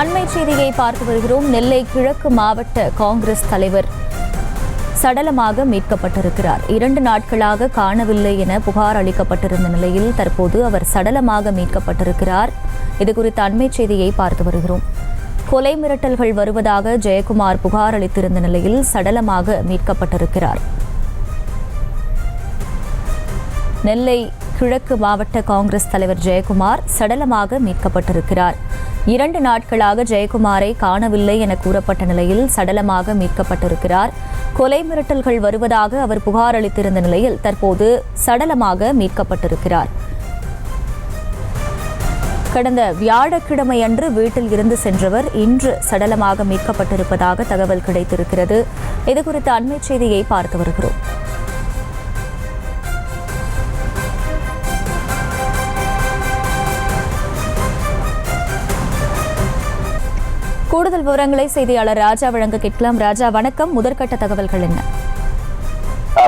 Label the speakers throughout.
Speaker 1: அண்மை செய்தியை பார்த்து வருகிறோம். நெல்லை கிழக்கு மாவட்ட காங்கிரஸ் தலைவர் சடலமாக மீட்கப்பட்டிருக்கிறார். 2 நாட்களாக காணவில்லை என புகார் அளிக்கப்பட்டிருந்த நிலையில் தற்போது அவர் சடலமாக மீட்கப்பட்டிருக்கிறார். இதுகுறித்த அண்மை செய்தியை பார்த்து வருகிறோம். கொலை மிரட்டல்கள் வருவதாக ஜெயக்குமார் புகார் அளித்திருந்த நிலையில் சடலமாக மீட்கப்பட்டிருக்கிறார். நெல்லை கிழக்கு மாவட்ட காங்கிரஸ் தலைவர் ஜெயக்குமார் சடலமாக மீட்கப்பட்டிருக்கிறார். 2 நாட்களாக ஜெயக்குமாரை காணவில்லை என கூறப்பட்ட நிலையில் சடலமாக மீட்கப்பட்டிருக்கிறார். கொலை மிரட்டல்கள் வருவதாக அவர் புகார் அளித்திருந்த நிலையில் தற்போது சடலமாக மீட்கப்பட்டிருக்கிறார். கடந்த வியாழக்கிழமை அன்று வீட்டில் இருந்து சென்றவர் இன்று சடலமாக மீட்கப்பட்டிருப்பதாக தகவல் கிடைத்திருக்கிறது. இதுகுறித்த அண்மை செய்தியை பார்த்து வருகிறோம். கூடுதல் விவரங்களை செய்தியாளர் ராஜா வழங்க கேட்கலாம். ராஜா, வணக்கம். முதற்கட்ட தகவல்கள் என்ன?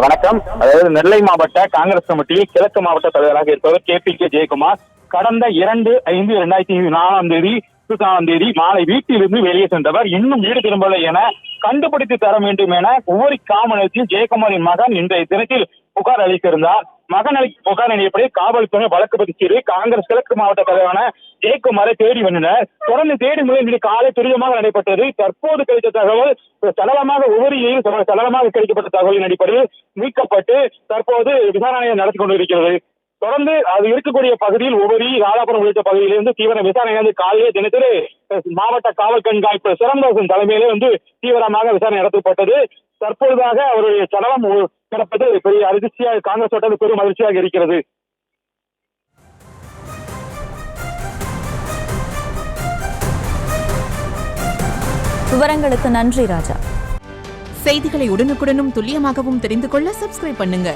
Speaker 2: வணக்கம். அதாவது நெல்லை மாவட்ட காங்கிரஸ் கமிட்டி கிழக்கு மாவட்ட தலைவராக இருப்பவர் KPK ஜெயக்குமார் கடந்த 2/5/2024 மாலை வீட்டிலிருந்து வெளியே சென்றவர் இன்னும் வீடு திரும்பவில்லை என கண்டுபிடித்து தர வேண்டும் என ஒவ்வொரு காவலத்தில் ஜெயக்குமாரின் மகன் இன்றைய தினத்தில் புகார் அளித்திருந்தார். மகன் புகார் அளிப்படி காவல்துறை வழக்கு பதிவு காங்கிரஸ் கிழக்கு மாவட்ட தலைவரான ஜெயக்குமாரை தேடி வந்தனர். தொடர்ந்து தேடி முறை காலை துரிதமாக நடைபெற்றது. தற்போது கிடைத்த தகவல் சடலமாக உவரியில் சடலமாக கிடைக்கப்பட்ட தகவலின் அடிப்படையில் மீட்கப்பட்டு தற்போது விசாரணையை நடத்தி கொண்டிருக்கிறது. தொடர்ந்து அது இருக்கக்கூடிய பகுதியில் உவரி ராதாபுரம் உள்ளிட்ட பகுதியிலிருந்து தீவிர விசாரணை காலையே தினத்திலே மாவட்ட காவல் கண்காணிப்பு சிறந்தரசன் தலைமையிலே தீவிரமாக விசாரணை நடத்தப்பட்டது. தற்பொழுதாக அவருடைய சடலம் கிடப்பது பெரிய அதிர்ச்சியாக காங்கிரஸ் வட்டாரத்தில் பெரும் அதிர்ச்சியாக இருக்கிறது.
Speaker 1: விவரங்களுக்கு நன்றி ராஜா.
Speaker 3: செய்திகளை உடனுக்குடனும் துல்லியமாகவும் தெரிந்து கொள்ள சப்ஸ்கிரைப் பண்ணுங்க.